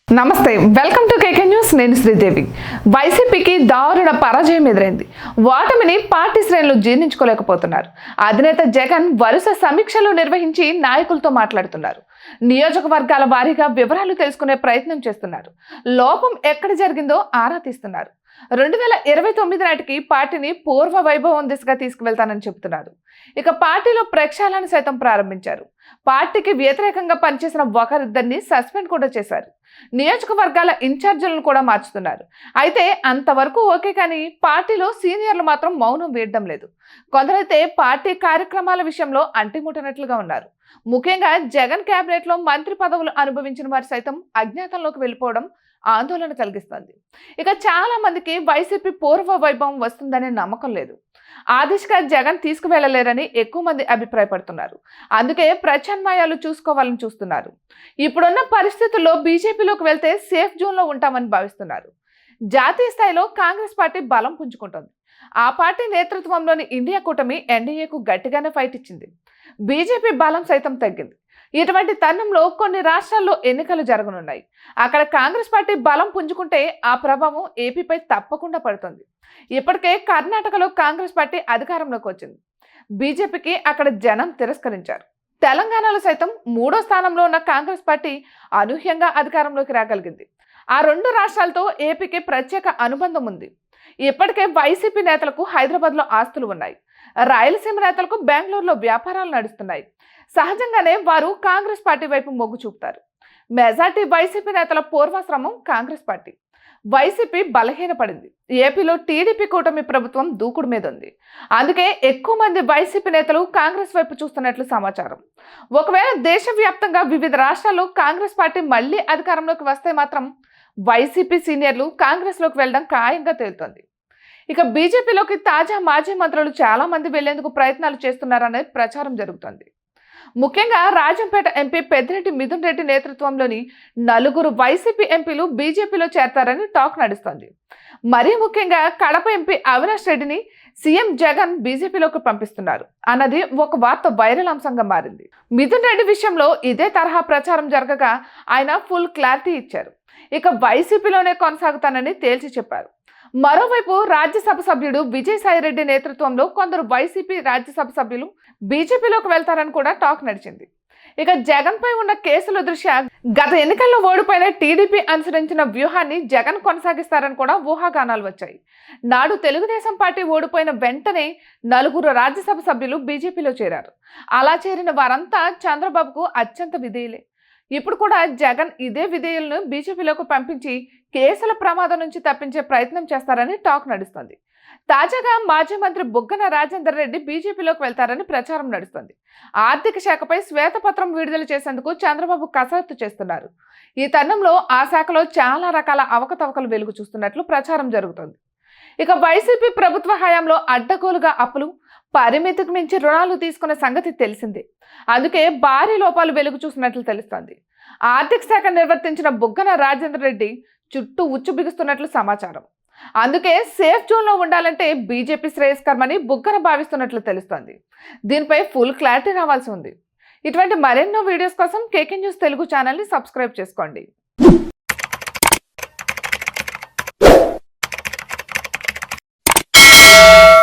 నమస్తే, welcome to KK news. నేను శ్రీదేవి. వైసీపీకి దారుణ పరాజయం ఎదురైంది. ఓటమిని పార్టీ శ్రేణులు జీర్ణించుకోలేకపోతున్నారు. అధినేత జగన్ వరుస సమీక్షలు నిర్వహించి నాయకులతో మాట్లాడుతున్నారు. నియోజకవర్గాల వారీగా వివరాలు తెలుసుకునే ప్రయత్నం చేస్తున్నారు. లోపం ఎక్కడ జరిగిందో ఆరా తీస్తున్నారు. 2029 నాటికి పార్టీని పూర్వ వైభవం దిశగా తీసుకువెళ్తానని చెబుతున్నారు. ఇక పార్టీలో ప్రక్షాళన సైతం ప్రారంభించారు. పార్టీకి వ్యతిరేకంగా పనిచేసిన ఒకరిద్దరిని సస్పెండ్ కూడా చేశారు. నియోజకవర్గాల ఇన్ఛార్జీలను కూడా మార్చుతున్నారు. అయితే అంతవరకు ఓకే, కానీ పార్టీలో సీనియర్లు మాత్రం మౌనం వీడడం లేదు. కొందరైతే పార్టీ కార్యక్రమాల విషయంలో అంటిముట్టనట్లుగా ఉన్నారు. ముఖ్యంగా జగన్ కేబినెట్ లో మంత్రి పదవులు అనుభవించిన వారు సైతం అజ్ఞాతంలోకి వెళ్ళిపోవడం ఆందోళన కలిగిస్తుంది. ఇక చాలా మందికి వైసీపీ పూర్వ వైభవం వస్తుందనే నమ్మకం లేదు. ఆ దిశగా జగన్ తీసుకువెళ్లలేరని ఎక్కువ మంది అభిప్రాయపడుతున్నారు. అందుకే ప్రత్యామ్నాయాలు చూసుకోవాలని చూస్తున్నారు. ఇప్పుడున్న పరిస్థితుల్లో బీజేపీలోకి వెళ్తే సేఫ్ జోన్ లో ఉంటామని భావిస్తున్నారు. జాతీయ స్థాయిలో కాంగ్రెస్ పార్టీ బలం పుంజుకుంటోంది. ఆ పార్టీ నేతృత్వంలోని ఇండియా కూటమి ఎన్డీఏకు గట్టిగానే ఫైట్ ఇచ్చింది. బీజేపీ బలం సైతం తగ్గింది. ఇటువంటి తరుణంలో కొన్ని రాష్ట్రాల్లో ఎన్నికలు జరగనున్నాయి. అక్కడ కాంగ్రెస్ పార్టీ బలం పుంజుకుంటే ఆ ప్రభావం ఏపీపై తప్పకుండా పడుతుంది. ఇప్పటికే కర్ణాటకలో కాంగ్రెస్ పార్టీ అధికారంలోకి వచ్చింది. బీజేపీకి అక్కడ జనం తిరస్కరించారు. తెలంగాణలో సైతం 3వ స్థానంలో ఉన్న కాంగ్రెస్ పార్టీ అనూహ్యంగా అధికారంలోకి రాగలిగింది. ఆ 2 రాష్ట్రాలతో ఏపీకి ప్రత్యేక అనుబంధం ఉంది. ఇప్పటికే వైసీపీ నేతలకు హైదరాబాద్లో ఆస్తులు ఉన్నాయి. రాయలసీమ నేతలకు బెంగళూరులో వ్యాపారాలు నడుస్తున్నాయి. సహజంగానే వారు కాంగ్రెస్ పార్టీ వైపు మొగ్గు చూపుతారు. మెజార్టీ వైసీపీ నేతల పూర్వాశ్రమం కాంగ్రెస్ పార్టీ. వైసీపీ బలహీనపడింది. ఏపీలో టీడీపీ కూటమి ప్రభుత్వం దూకుడు మీద ఉంది. అందుకే ఎక్కువ మంది వైసీపీ నేతలు కాంగ్రెస్ వైపు చూస్తున్నట్లు సమాచారం. ఒకవేళ దేశవ్యాప్తంగా వివిధ రాష్ట్రాల్లో కాంగ్రెస్ పార్టీ మళ్లీ అధికారంలోకి వస్తే మాత్రం వైసీపీ సీనియర్లు కాంగ్రెస్ లోకి వెళ్లడం ఖాయంగా తేలుతోంది. ఇక బీజేపీలోకి తాజా మాజీ మంత్రులు చాలా మంది వెళ్లేందుకు ప్రయత్నాలు చేస్తున్నారనే ప్రచారం జరుగుతోంది. ముఖ్యంగా రాజంపేట ఎంపీ పెద్దిరెడ్డి మిథున్ రెడ్డి నేతృత్వంలోని 4 వైసీపీ ఎంపీలు బీజేపీలో చేరతారని టాక్ నడుస్తోంది. మరీ ముఖ్యంగా కడప ఎంపీ అవినాష్ రెడ్డిని సీఎం జగన్ బీజేపీలోకి పంపిస్తున్నారు అన్నది ఒక వార్త వైరల్ అంశంగా మారింది. మిథున్ రెడ్డి విషయంలో ఇదే తరహా ప్రచారం జరగగా ఆయన ఫుల్ క్లారిటీ ఇచ్చారు. ఇక వైసీపీలోనే కొనసాగుతానని తేల్చి చెప్పారు. మరోవైపు రాజ్యసభ సభ్యుడు విజయసాయిరెడ్డి నేతృత్వంలో కొందరు వైసీపీ రాజ్యసభ సభ్యులు బీజేపీలోకి వెళ్తారని కూడా టాక్ నడిచింది. ఇక జగన్ పై ఉన్న కేసుల దృష్ట్యా గత ఎన్నికల్లో ఓడిపోయిన టీడీపీ అనుసరించిన వ్యూహాన్ని జగన్ కొనసాగిస్తారని కూడా ఊహాగానాలు వచ్చాయి. నాడు తెలుగుదేశం పార్టీ ఓడిపోయిన వెంటనే 4 రాజ్యసభ సభ్యులు బీజేపీలో చేరారు. అలా చేరిన వారంతా చంద్రబాబుకు అత్యంత విధేయులే. ఇప్పుడు కూడా జగన్ ఇదే విధేయులను బీజేపీలోకి పంపించి కేసుల ప్రమాదం నుంచి తప్పించే ప్రయత్నం చేస్తారని టాక్ నడుస్తుంది. తాజాగా మాజీ మంత్రి బుగ్గన రాజేందర్ రెడ్డి బీజేపీలోకి వెళ్తారని ప్రచారం నడుస్తుంది. ఆర్థిక శాఖపై శ్వేతపత్రం విడుదల చేసేందుకు చంద్రబాబు కసరత్తు చేస్తున్నారు. ఈ తరుణంలో ఆ శాఖలో చాలా రకాల అవకతవకలు వెలుగు చూస్తున్నట్లు ప్రచారం జరుగుతుంది. ఇక వైసీపీ ప్రభుత్వ హయాంలో అడ్డగోలుగా అప్పులు, పరిమితికి మించి రుణాలు తీసుకున్న సంగతి తెలిసిందే. అందుకే భారీ లోపాలు వెలుగు చూసినట్లు తెలుస్తోంది. ఆర్థిక శాఖ నిర్వర్తించిన బుగ్గన రాజేంద్ర రెడ్డి చుట్టూ ఉచ్చు బిగుస్తున్నట్లు సమాచారం. అందుకే సేఫ్ జోన్ లో ఉండాలంటే బీజేపీ శ్రేయస్కరమని బుగ్గన భావిస్తున్నట్లు తెలుస్తోంది. దీనిపై ఫుల్ క్లారిటీ రావాల్సి ఉంది. ఇటువంటి మరెన్నో వీడియోస్ కోసం కేకే న్యూస్ తెలుగు ఛానల్ ని సబ్స్క్రైబ్ చేసుకోండి.